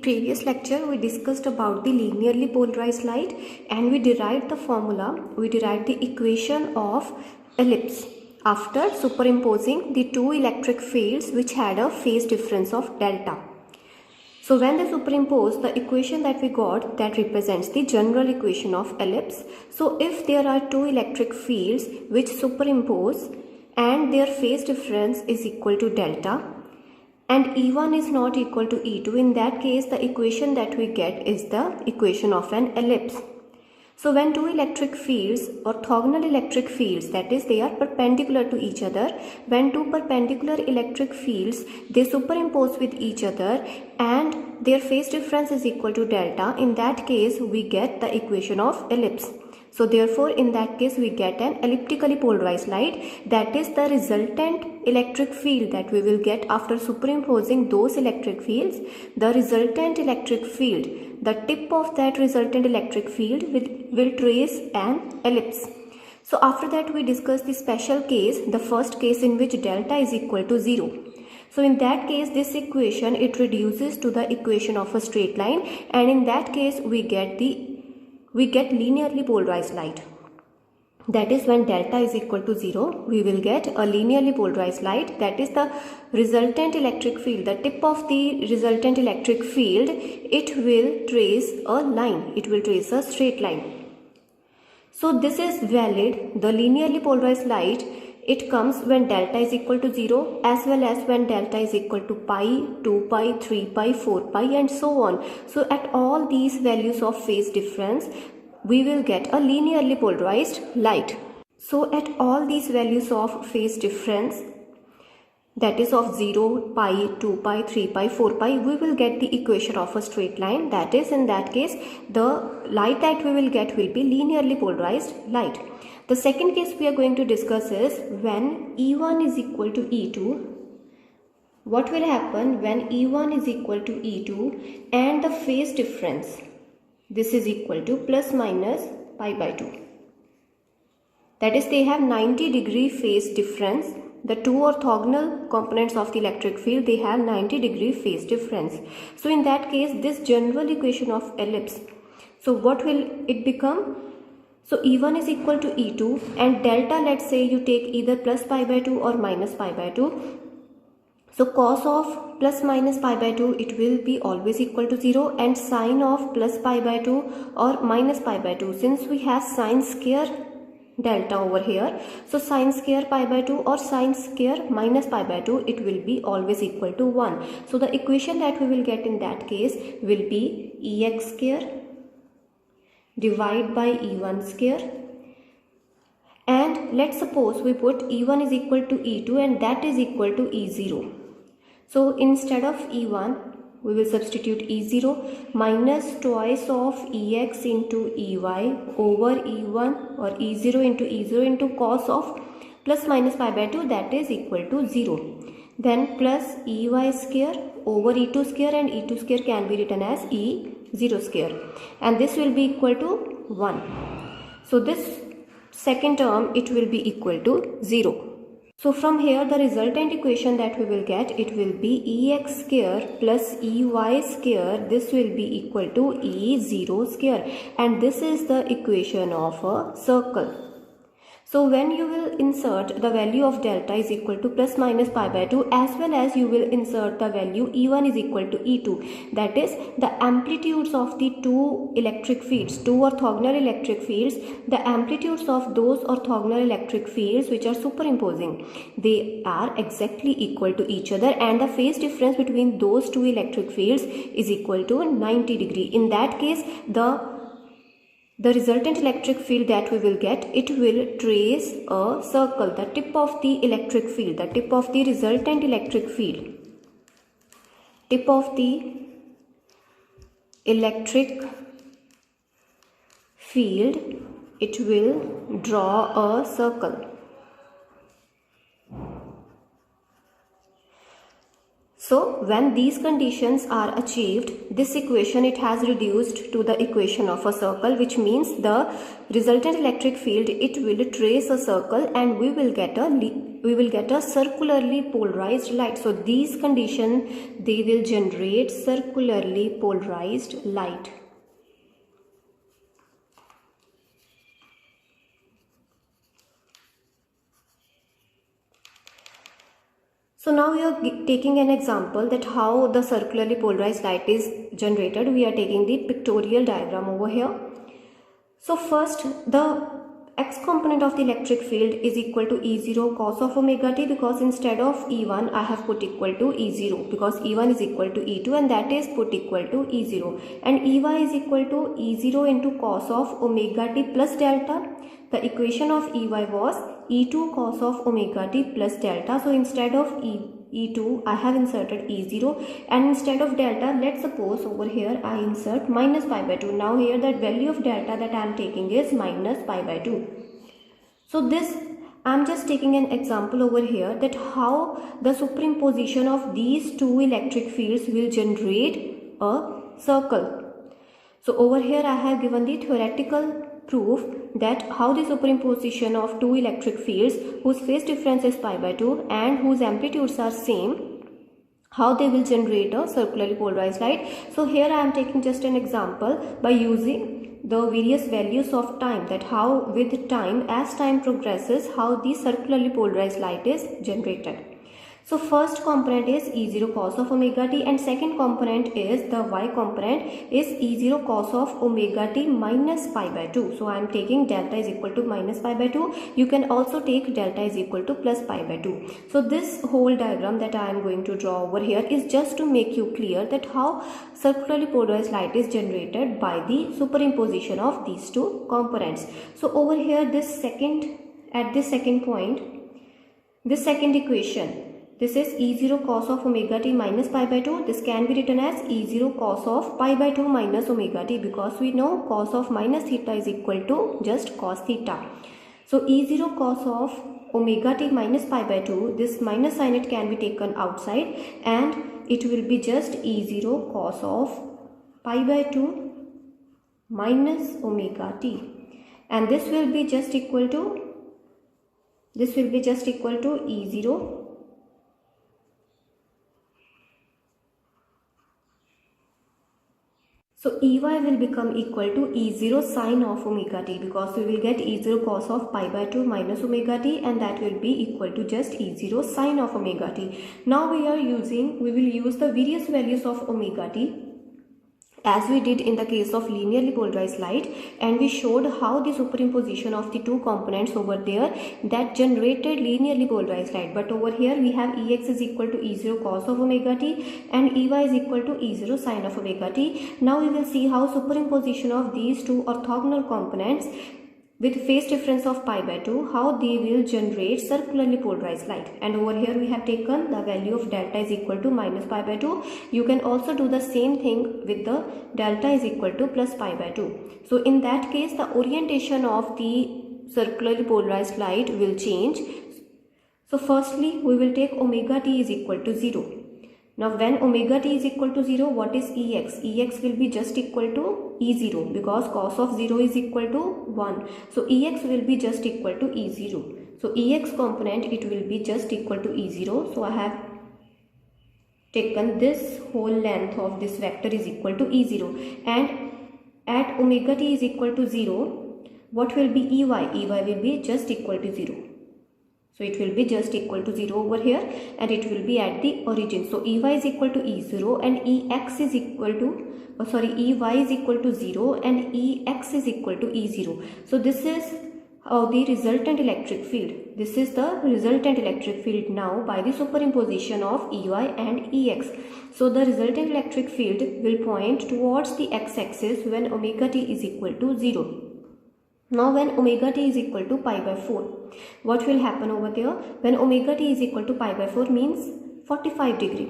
previous lecture we discussed about the linearly polarized light and we derived the equation of ellipse after superimposing the two electric fields which had a phase difference of delta. So when they superimpose, the equation that we got that represents the general equation of ellipse. So if there are two electric fields which superimpose and their phase difference is equal to delta, and E1 is not equal to E2, in that case the equation that we get is the equation of an ellipse. So when two electric fields, orthogonal electric fields, that is they are perpendicular to each other, when two perpendicular electric fields they superimpose with each other and their phase difference is equal to delta, in that case we get the equation of ellipse. So therefore in that case we get an elliptically polarized light, that is the resultant electric field that we will get after superimposing those electric fields. The resultant electric field, the tip of that resultant electric field will trace an ellipse. So after that we discuss the special case, the first case in which delta is equal to 0. So in that case this equation it reduces to the equation of a straight line, and in that case we get linearly polarized light. That is when delta is equal to 0, we will get a linearly polarized light, that is the resultant electric field, the tip of the resultant electric field, it will trace a line, it will trace a straight line. So this is valid, the linearly polarized light, it comes when delta is equal to 0 as well as when delta is equal to pi, 2 pi, 3 pi, 4 pi and so on. So at all these values of phase difference, we will get a linearly polarized light. So at all these values of phase difference, that is of 0, pi, 2 pi, 3 pi, 4 pi, we will get the equation of a straight line. That is, in that case, the light that we will get will be linearly polarized light. The second case we are going to discuss is when E1 is equal to E2. What will happen when E1 is equal to E2 and the phase difference, this is equal to plus minus pi by 2. That is, they have 90-degree phase difference. The two orthogonal components of the electric field, they have 90-degree phase difference. So in that case, this general equation of ellipse, so what will it become? So E1 is equal to E2 and delta, let's say you take either plus pi by 2 or minus pi by 2. So cos of plus minus pi by 2, it will be always equal to 0, and sine of plus pi by 2 or minus pi by 2, since we have sine square delta over here, so sine square pi by 2 or sine square minus pi by 2, it will be always equal to 1. So the equation that we will get in that case will be Ex square divide by E1 square, and let's suppose we put E1 is equal to E2 and that is equal to E0. So instead of E1 we will substitute E0 minus twice of Ex into Ey over E1 or E0 into cos of plus minus pi by 2, that is equal to 0. Then plus Ey square over E2 square, and E2 square can be written as E0 square, and this will be equal to 1. So this second term, it will be equal to 0. So from here the resultant equation that we will get, it will be Ex square plus Ey square, this will be equal to E0 square, and this is the equation of a circle. So when you will insert the value of delta is equal to plus minus pi by 2, as well as you will insert the value E1 is equal to E2, that is the amplitudes of the two electric fields, two orthogonal electric fields, the amplitudes of those orthogonal electric fields which are superimposing, they are exactly equal to each other, and the phase difference between those two electric fields is equal to 90 degree. In that case, the resultant electric field that we will get, it will trace a circle, the tip of the electric field, the tip of the resultant electric field, tip of the electric field, it will draw a circle. So when these conditions are achieved, this equation, it has reduced to the equation of a circle, which means the resultant electric field, it will trace a circle, and we will get will get a circularly polarized light. So these conditions, they will generate circularly polarized light. So now we are taking an example that how the circularly polarized light is generated. We are taking the pictorial diagram over here. So first, the x component of the electric field is equal to E0 cos of omega t, because instead of E1 I have put equal to E0, because E1 is equal to E2 and that is put equal to E0, and Ey is equal to E0 into cos of omega t plus delta. The equation of Ey was E2 cos of omega t plus delta. So instead of E2 I have inserted E0, and instead of delta, let's suppose over here I insert minus pi by 2. Now here that value of delta that I am taking is minus pi by 2. So this I am just taking an example over here that how the superimposition of these two electric fields will generate a circle. So over here I have given the theoretical proof that how the superimposition of two electric fields whose phase difference is pi by 2 and whose amplitudes are same, how they will generate a circularly polarized light. So here I am taking just an example by using the various values of time, that how with time, as time progresses, how the circularly polarized light is generated. So first component is E0 cos of omega t, and second component is the y component is E0 cos of omega t minus pi by 2. So I am taking delta is equal to minus pi by 2. You can also take delta is equal to plus pi by 2. So this whole diagram that I am going to draw over here is just to make you clear that how circularly polarized light is generated by the superimposition of these two components. So over here at this second point, this second equation, this is E0 cos of omega t minus pi by 2. This can be written as E0 cos of pi by 2 minus omega t, because we know cos of minus theta is equal to just cos theta. So E0 cos of omega t minus pi by 2, this minus sign it can be taken outside and it will be just E0 cos of pi by 2 minus omega t, and this will be just equal to E0 . So Ey will become equal to E0 sine of omega t, because we will get E0 cos of pi by 2 minus omega t, and that will be equal to just E0 sine of omega t. Now we will use the various values of omega t as we did in the case of linearly polarized light, and we showed how the superimposition of the two components over there that generated linearly polarized light. But over here we have Ex is equal to E0 cos of omega t and Ey is equal to E0 sine of omega t. Now we will see how superimposition of these two orthogonal components with phase difference of pi by 2, how they will generate circularly polarized light. And over here we have taken the value of delta is equal to minus pi by 2. You can also do the same thing with the delta is equal to plus pi by 2. So in that case the orientation of the circularly polarized light will change. So firstly we will take omega t is equal to 0. Now when omega t is equal to 0, what is Ex? Ex will be just equal to E0, because cos of 0 is equal to 1. So Ex will be just equal to E0. So Ex component, it will be just equal to E0. So I have taken this whole length of this vector is equal to E0. And at omega t is equal to 0, what will be Ey? Ey will be just equal to 0. So it will be just equal to 0 over here, and it will be at the origin. So Ey is equal to E0 and Ex is equal to, Ey is equal to 0 and Ex is equal to E0. So this is the resultant electric field. This is the resultant electric field now by the superimposition of Ey and Ex. So the resultant electric field will point towards the x-axis when omega t is equal to 0. Now when omega t is equal to pi by 4, what will happen over there? When omega t is equal to pi by 4 means 45 degree.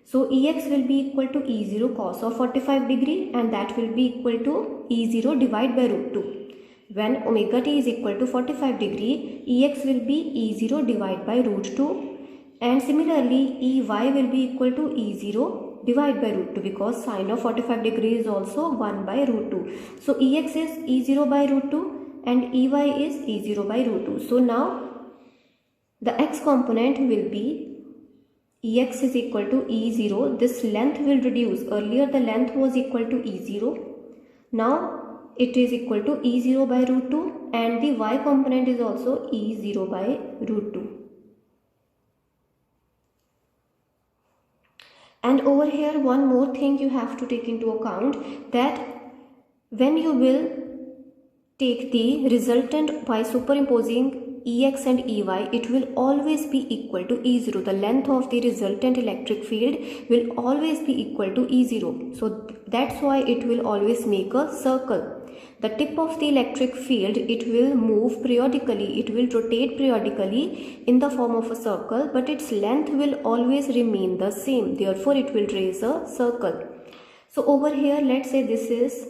So Ex will be equal to E0 cos of 45 degree, and that will be equal to E0 divided by root 2. When omega t is equal to 45 degree, Ex will be E0 divided by root 2, and similarly Ey will be equal to E0 divided by root 2, because sine of 45 degree is also 1 by root 2. So Ex is E0 by root 2 and Ey is E0 by root 2. So now the x component will be Ex is equal to E0. This length will reduce. Earlier the length was equal to E0. Now it is equal to E0 by root 2, and the y component is also E0 by root 2. And over here one more thing you have to take into account, that when you will take the resultant by superimposing Ex and Ey, it will always be equal to E0. The length of the resultant electric field will always be equal to E0. So that's why it will always make a circle. The tip of the electric field, it will move periodically, it will rotate periodically in the form of a circle, but its length will always remain the same. Therefore, it will trace a circle. So over here, let's say this is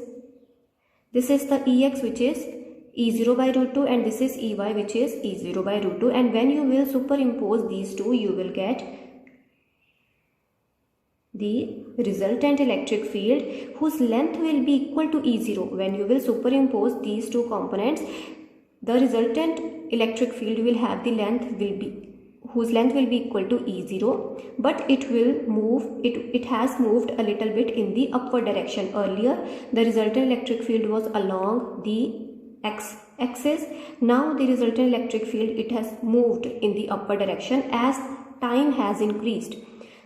the Ex, which is E0 by root 2, and this is Ey, which is E0 by root 2, and when you will superimpose these two, you will get the resultant electric field whose length will be equal to E0. When you will superimpose these two components, the resultant electric field will have the whose length will be equal to E0, but it will move, it has moved a little bit in the upward direction. Earlier the resultant electric field was along the x-axis. Now the resultant electric field, it has moved in the upward direction as time has increased.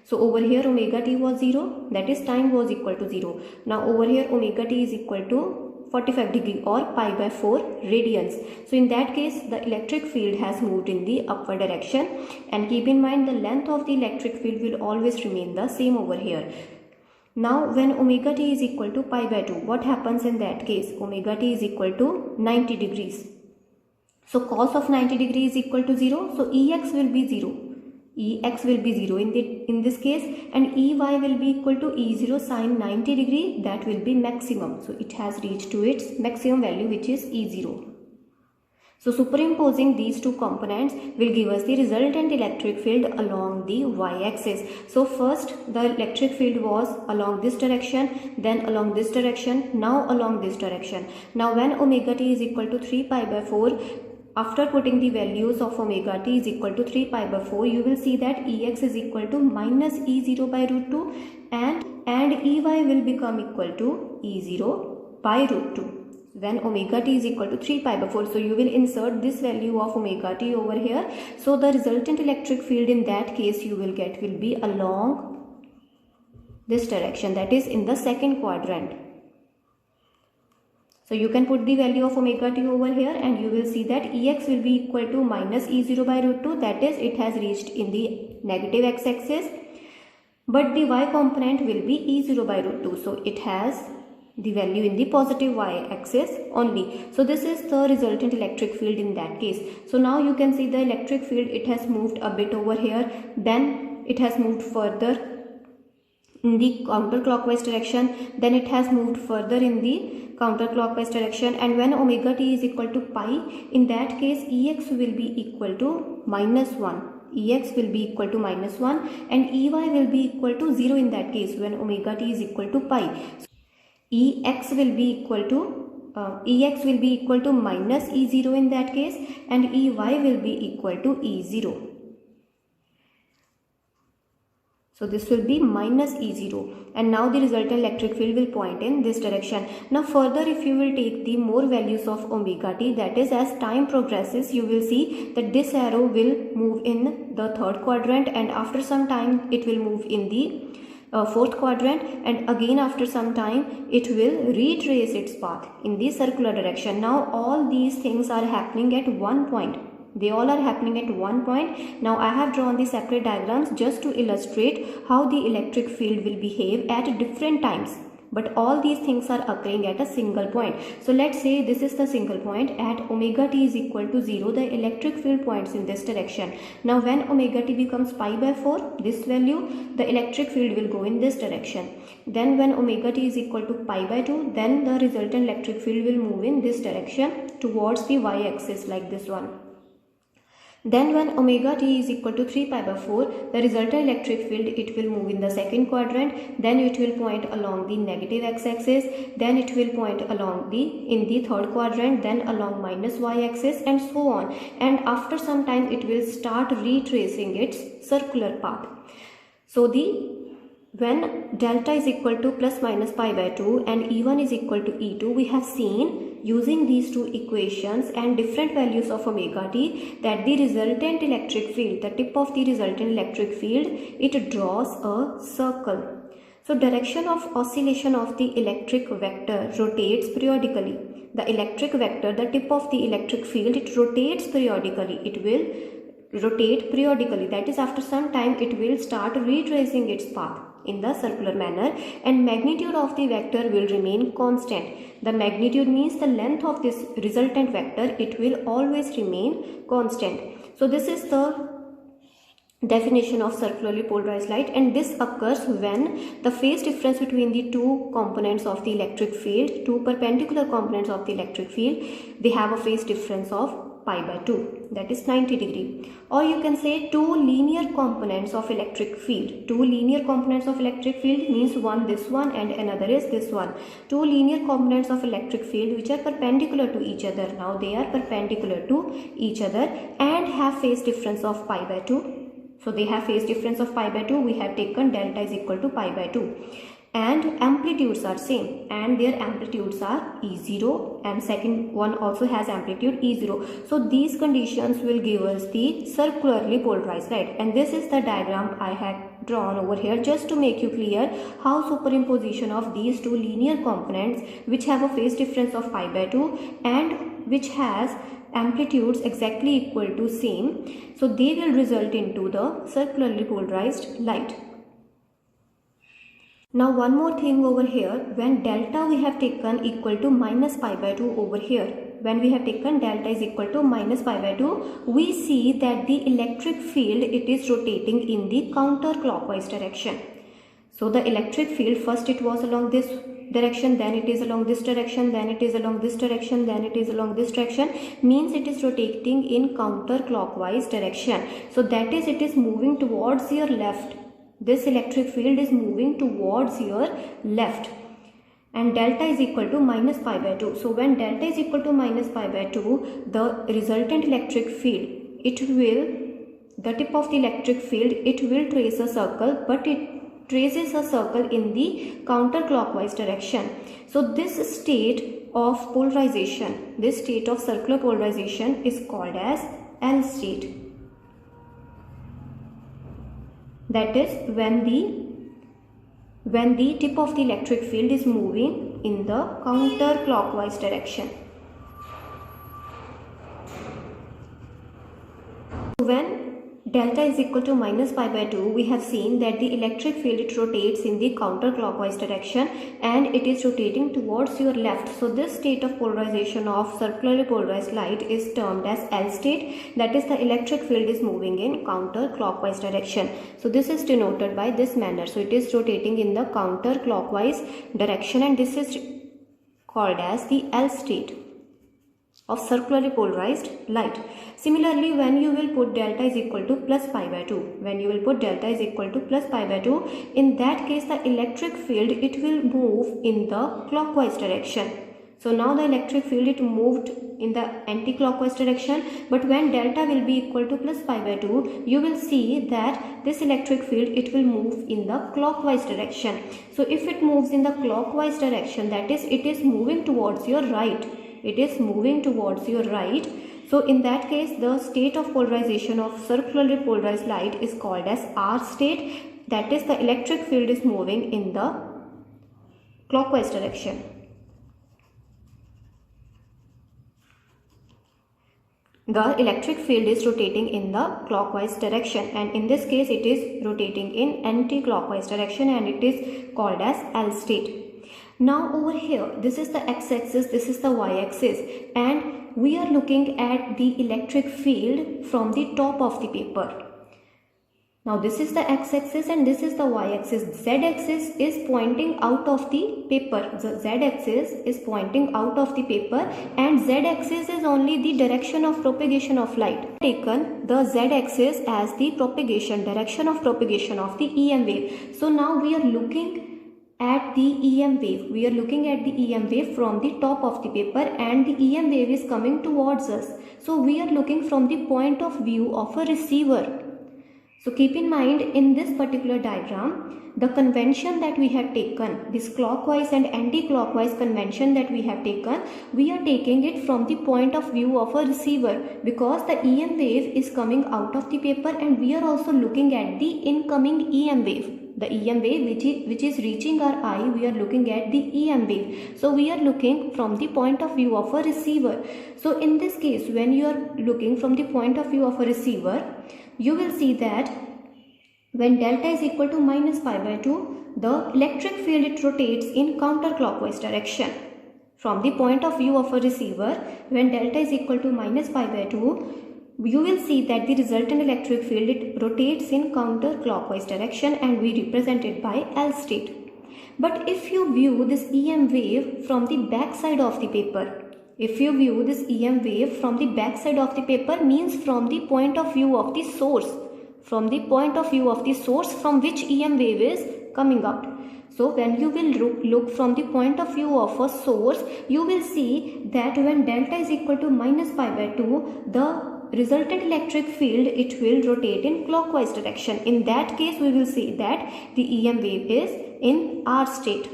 So over here omega t was 0, that is time was equal to 0. Now over here omega t is equal to 45 degree or pi by 4 radians. So in that case the electric field has moved in the upward direction, and keep in mind the length of the electric field will always remain the same over here. Now when omega t is equal to pi by 2, what happens in that case? Omega t is equal to 90 degrees. So cos of 90 degrees is equal to 0. So Ex will be 0. Ex will be 0 in this case, and Ey will be equal to E0 sine 90 degree. That will be maximum. So it has reached to its maximum value, which is E0. So superimposing these two components will give us the resultant electric field along the y-axis. So first the electric field was along this direction, then along this direction, now along this direction. Now when omega t is equal to 3 pi by 4, after putting the values of omega t is equal to 3 pi by 4, you will see that Ex is equal to minus E0 by root 2, and Ey will become equal to E0 by root 2. When omega t is equal to 3 pi by 4, so you will insert this value of omega t over here. So the resultant electric field in that case you will get will be along this direction, that is in the second quadrant. So you can put the value of omega t over here, and you will see that Ex will be equal to minus E0 by root 2, that is it has reached in the negative x-axis, but the y component will be E0 by root 2, so it has the value in the positive y-axis only. So this is the resultant electric field in that case. So now you can see the electric field, it has moved a bit over here, then it has moved further in the counterclockwise direction, then it has moved further in the counterclockwise direction, and when omega t is equal to pi, in that case Ex will be equal to minus 1. Ex will be equal to minus 1, and Ey will be equal to 0 in that case when omega t is equal to pi. Ex will be equal to minus E0 in that case, and Ey will be equal to E0. So this will be minus E0, and now the resultant electric field will point in this direction. Now further, if you will take the more values of omega t, that is as time progresses, you will see that this arrow will move in the third quadrant, and after some time it will move in the fourth quadrant, and again after some time it will retrace its path in the circular direction. Now all these things are happening at one point. They all are happening at one point. Now I have drawn the separate diagrams just to illustrate how the electric field will behave at different times. But all these things are occurring at a single point. So let's say this is the single point. At omega t is equal to 0, the electric field points in this direction. Now when omega t becomes pi by 4, this value, the electric field will go in this direction. Then when omega t is equal to pi by 2, then the resultant electric field will move in this direction towards the y-axis like this one. Then when omega t is equal to 3 pi by 4, the resultant electric field, it will move in the second quadrant, then it will point along the negative x-axis, then it will point along in the third quadrant, then along minus y-axis, and so on. And after some time it will start retracing its circular path. So when delta is equal to plus minus pi by 2 and E1 is equal to E2, we have seen using these two equations and different values of omega t that the resultant electric field, the tip of the resultant electric field, it draws a circle. So direction of oscillation of the electric vector rotates periodically. The electric vector, the tip of the electric field, it rotates periodically. It will rotate periodically, that is after some time it will start retracing its path in the circular manner, and magnitude of the vector will remain constant. The magnitude means the length of this resultant vector, it will always remain constant. So this is the definition of circularly polarized light, and this occurs when the phase difference between the two components of the electric field, two perpendicular components of the electric field, they have a phase difference of pi by 2, that is 90 degree. Or you can say two linear components of electric field. Two linear components of electric field means one this one and another is this one. Two linear components of electric field which are perpendicular to each other. Now they are perpendicular to each other and have phase difference of pi by 2. So they have phase difference of pi by 2. We have taken delta is equal to pi by 2. And amplitudes are same, and their amplitudes are E0, and second one also has amplitude E0. So these conditions will give us the circularly polarized light, and this is the diagram I had drawn over here just to make you clear how superimposition of these two linear components which have a phase difference of pi by 2 and which has amplitudes exactly equal to same, so they will result into the circularly polarized light. Now one more thing over here, when delta we have taken equal to minus pi by 2 over here, when we have taken delta is equal to minus pi by 2, we see that the electric field, it is rotating in the counterclockwise direction. So the electric field, first it was along this direction, then it is along this direction, then it is along this direction, then it is along this direction, means it is rotating in counterclockwise direction. So that is, it is moving towards your left. This electric field is moving towards your left, and delta is equal to minus pi by 2. So when delta is equal to minus pi by 2, the resultant electric field, the tip of the electric field, it will trace a circle, but it traces a circle in the counterclockwise direction. So this state of polarization, this state of circular polarization is called as L state. That is when the tip of the electric field is moving in the counterclockwise direction. When delta is equal to minus pi by 2, we have seen that the electric field, it rotates in the counterclockwise direction and it is rotating towards your left. So this state of polarization of circularly polarized light is termed as L state, that is the electric field is moving in counterclockwise direction. So this is denoted by this manner. So it is rotating in the counterclockwise direction, and this is called as the L state of circularly polarized light. Similarly, when you will put delta is equal to plus pi by 2, when you will put delta is equal to plus pi by 2, in that case the electric field, it will move in the clockwise direction. So now the electric field, it moved in the anti-clockwise direction, but when delta will be equal to plus pi by 2, you will see that this electric field, it will move in the clockwise direction. So if it moves in the clockwise direction, that is, it is moving towards your right. It is moving towards your right. So in that case, the state of polarization of circularly polarized light is called as R state. That is, the electric field is moving in the clockwise direction. The electric field is rotating in the clockwise direction, and in this case it is rotating in anti-clockwise direction, and it is called as L state. Now over here, this is the x-axis, this is the y-axis, and we are looking at the electric field from the top of the paper. Now this is the x-axis and this is the y-axis. Z-axis is pointing out of the paper. The z-axis is pointing out of the paper and z-axis is only the direction of propagation of light. Taken the z-axis as the direction of propagation of the EM wave. So now we are looking at the EM wave. We are looking at the EM wave from the top of the paper and the EM wave is coming towards us. So we are looking from the point of view of a receiver. So keep in mind, in this particular diagram, the convention that we have taken, this clockwise and anti-clockwise convention that we have taken, we are taking it from the point of view of a receiver because the EM wave is coming out of the paper and we are also looking at the incoming EM wave. The EM wave which is reaching our eye, we are looking at the EM wave. So we are looking from the point of view of a receiver. So in this case, when you are looking from the point of view of a receiver, you will see that when delta is equal to minus pi by 2, the electric field it rotates in counterclockwise direction. From the point of view of a receiver, when delta is equal to minus pi by 2, you will see that the resultant electric field it rotates in counterclockwise direction and we represent it by L state. But if you view this EM wave from the back side of the paper, if you view this EM wave from the back side of the paper means from the point of view of the source, from the point of view of the source from which EM wave is coming out. So when you will look from the point of view of a source, you will see that when delta is equal to minus pi by 2, the resultant electric field it will rotate in clockwise direction. In that case, we will see that the EM wave is in R state.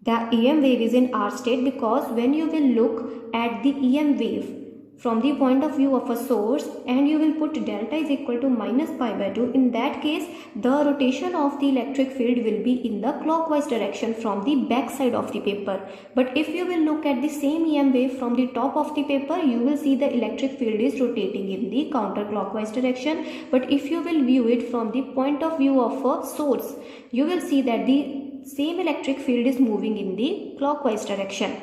The EM wave is in R state because when you will look at the EM wave from the point of view of a source and you will put delta is equal to minus pi by 2, in that case the rotation of the electric field will be in the clockwise direction from the back side of the paper. But if you will look at the same EM wave from the top of the paper, you will see the electric field is rotating in the counterclockwise direction. But if you will view it from the point of view of a source, you will see that the same electric field is moving in the clockwise direction.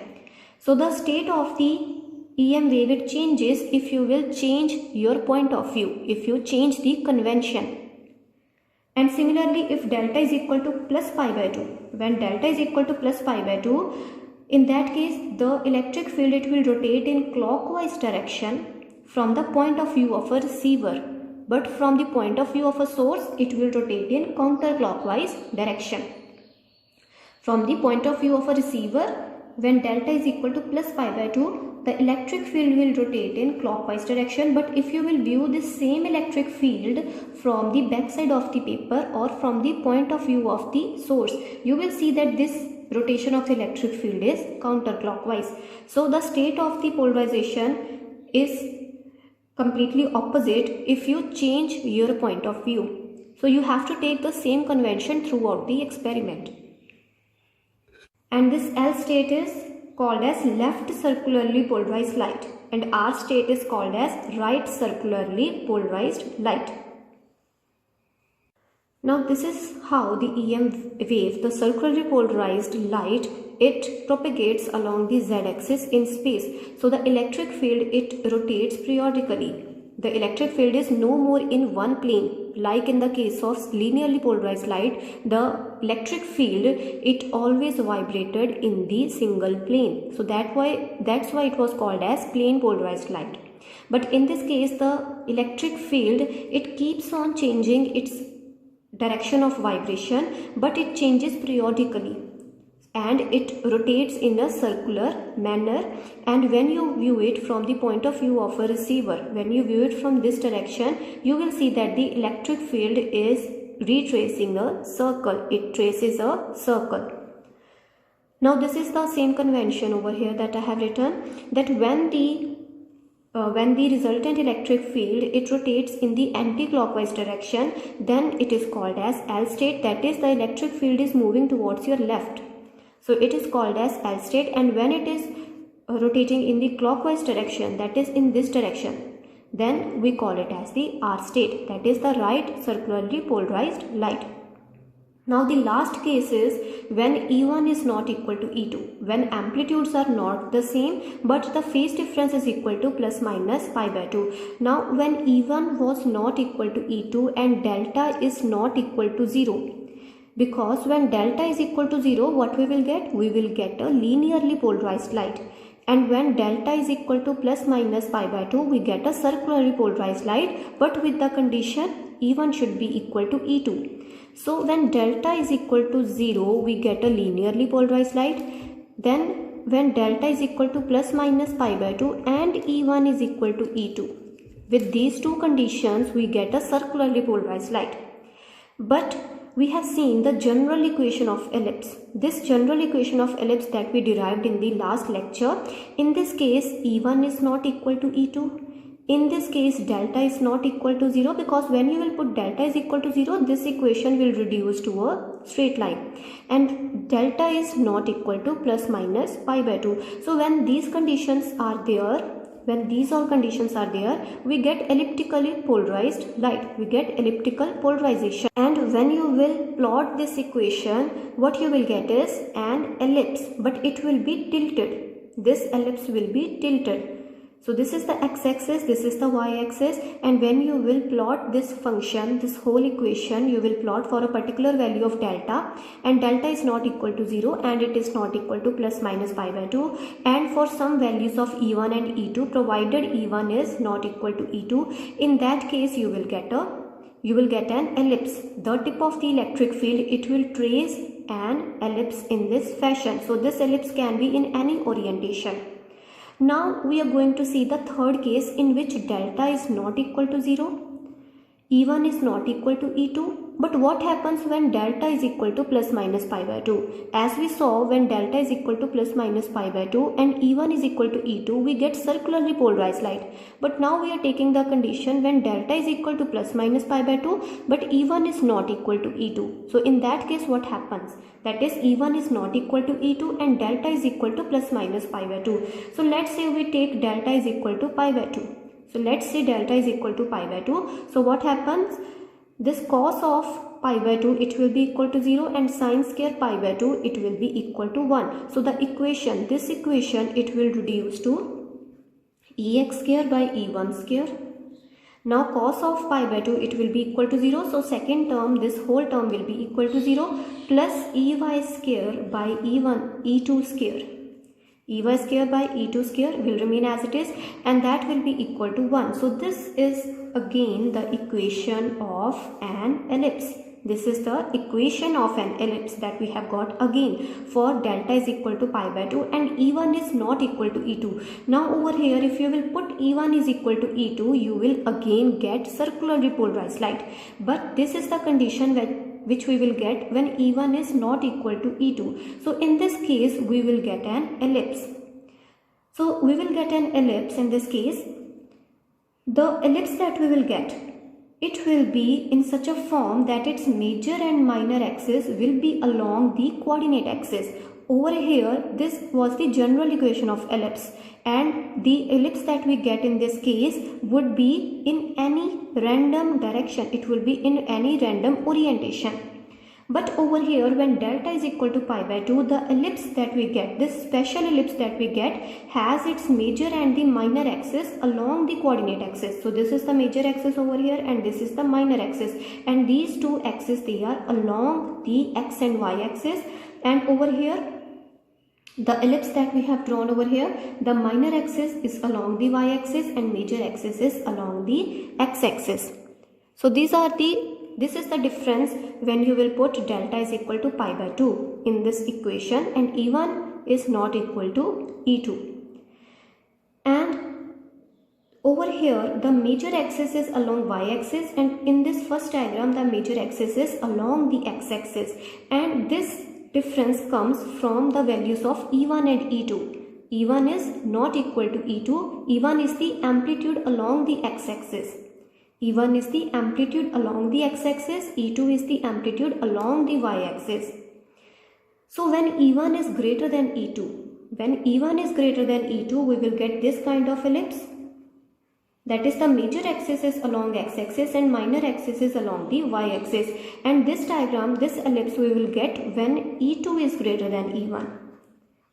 So the state of the EM wave it changes if you will change your point of view, if you change the convention. And similarly, if delta is equal to plus pi by 2, when delta is equal to plus pi by 2, in that case the electric field it will rotate in clockwise direction from the point of view of a receiver, but from the point of view of a source it will rotate in counterclockwise direction. From the point of view of a receiver, when delta is equal to plus pi by 2, the electric field will rotate in clockwise direction. But if you will view this same electric field from the back side of the paper or from the point of view of the source, you will see that this rotation of the electric field is counterclockwise. So the state of the polarization is completely opposite if you change your point of view. So you have to take the same convention throughout the experiment. And this L state is called as left circularly polarized light and R state is called as right circularly polarized light. Now this is how the EM wave, the circularly polarized light, it propagates along the z-axis in space. So the electric field it rotates periodically. The electric field is no more in one plane. Like in the case of linearly polarized light, the electric field it always vibrated in the single plane. So that's why it was called as plane polarized light. But in this case, the electric field it keeps on changing its direction of vibration, but it changes periodically and it rotates in a circular manner. And when you view it from the point of view of a receiver, when you view it from this direction, you will see that the electric field is retracing a circle. It traces a circle. Now this is the same convention over here that I have written, that when the resultant electric field it rotates in the anti-clockwise direction, then it is called as L state, that is the electric field is moving towards your left. So it is called as L state, and when it is rotating in the clockwise direction, that is in this direction, then we call it as the R state, that is the right circularly polarized light. Now the last case is when E1 is not equal to E2, when amplitudes are not the same but the phase difference is equal to plus minus pi by 2. Now when E1 was not equal to E2 and delta is not equal to 0, because when delta is equal to 0, what we will get? We will get a linearly polarized light. And when delta is equal to plus minus pi by 2, we get a circularly polarized light, but with the condition E1 should be equal to E2. So when delta is equal to 0, we get a linearly polarized light. Then when delta is equal to plus minus pi by 2 and E1 is equal to E2. With these two conditions, we get a circularly polarized light. But we have seen the general equation of ellipse. This general equation of ellipse that we derived in the last lecture, in this case E1 is not equal to E2. In this case delta is not equal to 0, because when you will put delta is equal to 0, this equation will reduce to a straight line, and delta is not equal to plus minus pi by 2. So when these conditions are there, when these all conditions are there, we get elliptically polarized light, we get elliptical polarization. And when you will plot this equation, what you will get is an ellipse, but it will be tilted. This ellipse will be tilted. So this is the x-axis, this is the y-axis, and when you will plot this function, this whole equation, you will plot for a particular value of delta, and delta is not equal to 0 and it is not equal to plus minus pi by 2, and for some values of E1 and E2, provided E1 is not equal to E2, in that case you will get an ellipse. The tip of the electric field, it will trace an ellipse in this fashion. So this ellipse can be in any orientation. Now we are going to see the third case in which delta is not equal to 0, E1 is not equal to E2. But what happens when delta is equal to plus minus pi by 2? As we saw, when delta is equal to plus minus pi by 2 and E1 is equal to E2, we get circularly polarized light. But now we are taking the condition when delta is equal to plus minus pi by 2 but E1 is not equal to E2. So in that case what happens? That is, E1 is not equal to E2 and delta is equal to plus minus pi by 2. So let's say we take delta is equal to pi by 2. So let's say delta is equal to pi by 2. So what happens? This cos of pi by 2, it will be equal to 0, and sine square pi by 2, it will be equal to 1. So the equation, this equation, it will reduce to ex square by E1 square. Now cos of pi by 2, it will be equal to 0. So second term, this whole term will be equal to 0 plus ey square by E2 square. Ey square by E2 square will remain as it is, and that will be equal to 1. So this is again the equation of an ellipse. This is the equation of an ellipse that we have got again for delta is equal to pi by 2 and E1 is not equal to E2. Now over here, if you will put E1 is equal to E2, you will again get circularly polarized light. But this is the condition which we will get when E1 is not equal to E2. So in this case, we will get an ellipse. So we will get an ellipse in this case. The ellipse that we will get, it will be in such a form that its major and minor axis will be along the coordinate axis. Over here, this was the general equation of ellipse, and the ellipse that we get in this case would be in any random direction. It will be in any random orientation. But over here, when delta is equal to pi by 2, the ellipse that we get, this special ellipse that we get, has its major and the minor axis along the coordinate axis. So this is the major axis over here and this is the minor axis, and these two axes, they are along the x and y axis. And over here, the ellipse that we have drawn over here, the minor axis is along the y-axis and major axis is along the x-axis. So this is the difference when you will put delta is equal to pi by 2 in this equation and E1 is not equal to E2. And over here, the major axis is along y-axis, and in this first diagram, the major axis is along the x-axis, and this difference comes from the values of E1 and E2. E1 is not equal to E2. E1 is the amplitude along the x-axis. E1 is the amplitude along the x-axis. E2 is the amplitude along the y-axis. So when E1 is greater than E2, we will get this kind of ellipse. That is, the major axis is along x-axis and minor axis is along the y-axis. And this diagram, this ellipse we will get when E2 is greater than E1.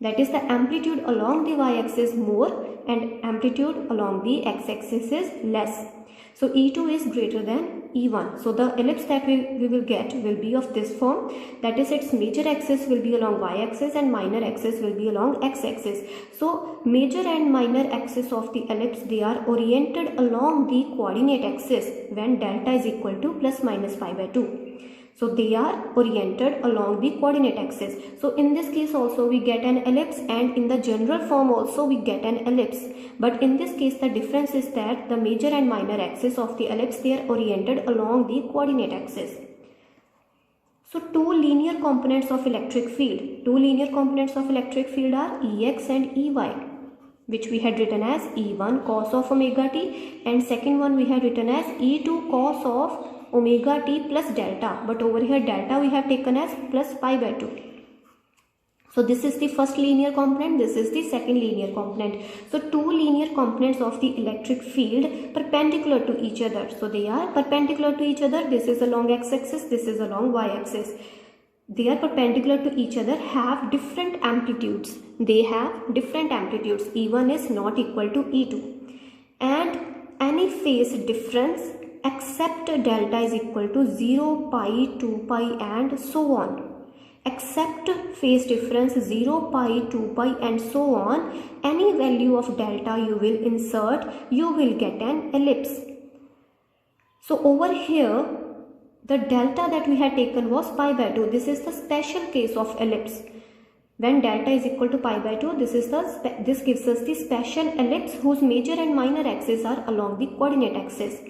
That is, the amplitude along the y-axis more and amplitude along the x-axis is less. So E2 is greater than E1. So the ellipse that we will get will be of this form. That is, its major axis will be along y-axis and minor axis will be along x-axis. So major and minor axis of the ellipse, they are oriented along the coordinate axis when delta is equal to plus minus pi by 2. So they are oriented along the coordinate axis. So in this case also we get an ellipse, and in the general form also we get an ellipse. But in this case the difference is that the major and minor axis of the ellipse, they are oriented along the coordinate axis. So two linear components of electric field. Two linear components of electric field are Ex and Ey, which we had written as E1 cos of omega t, and second one we had written as E2 cos of omega t plus delta, but over here delta we have taken as plus pi by 2. So this is the first linear component, this is the second linear component. So two linear components of the electric field perpendicular to each other. So they are perpendicular to each other. This is along x-axis, this is along y-axis. They are perpendicular to each other, have different amplitudes. They have different amplitudes. E1 is not equal to E2. And any phase difference except delta is equal to 0, pi, 2 pi and so on. Except phase difference 0, pi, 2 pi and so on, any value of delta you will insert, you will get an ellipse. So over here, the delta that we had taken was pi by 2. This is the special case of ellipse. When delta is equal to pi by 2, this gives us the special ellipse whose major and minor axes are along the coordinate axis.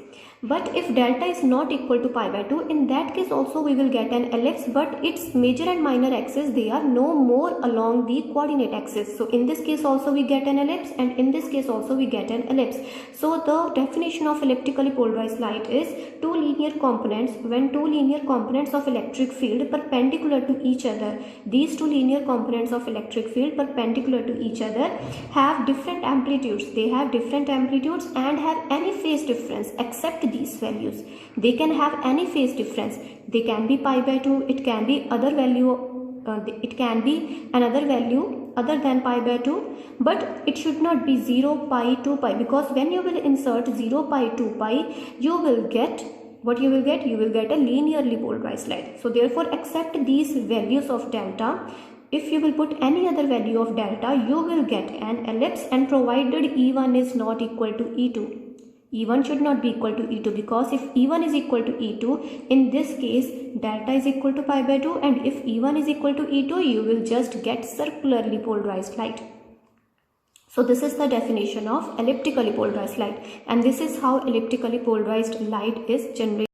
But if delta is not equal to pi by 2, in that case also we will get an ellipse, but its major and minor axes, they are no more along the coordinate axis. So in this case also we get an ellipse, and in this case also we get an ellipse. So the definition of elliptically polarized light is two linear components, when two linear components of electric field perpendicular to each other, these two linear components of electric field perpendicular to each other have different amplitudes. They have different amplitudes and have any phase difference except these values. They can have any phase difference. They can be pi by 2, it can be other value, it can be another value other than pi by 2, but it should not be 0, pi, 2 pi, because when you will insert 0, pi, 2 pi, you will get what you will get? You will get a linearly polarized light. So therefore accept these values of delta. If you will put any other value of delta, you will get an ellipse, and provided E1 is not equal to E2. E1 should not be equal to E2, because if E1 is equal to E2, in this case delta is equal to pi by 2, and if E1 is equal to E2, you will just get circularly polarized light. So this is the definition of elliptically polarized light, and this is how elliptically polarized light is generated.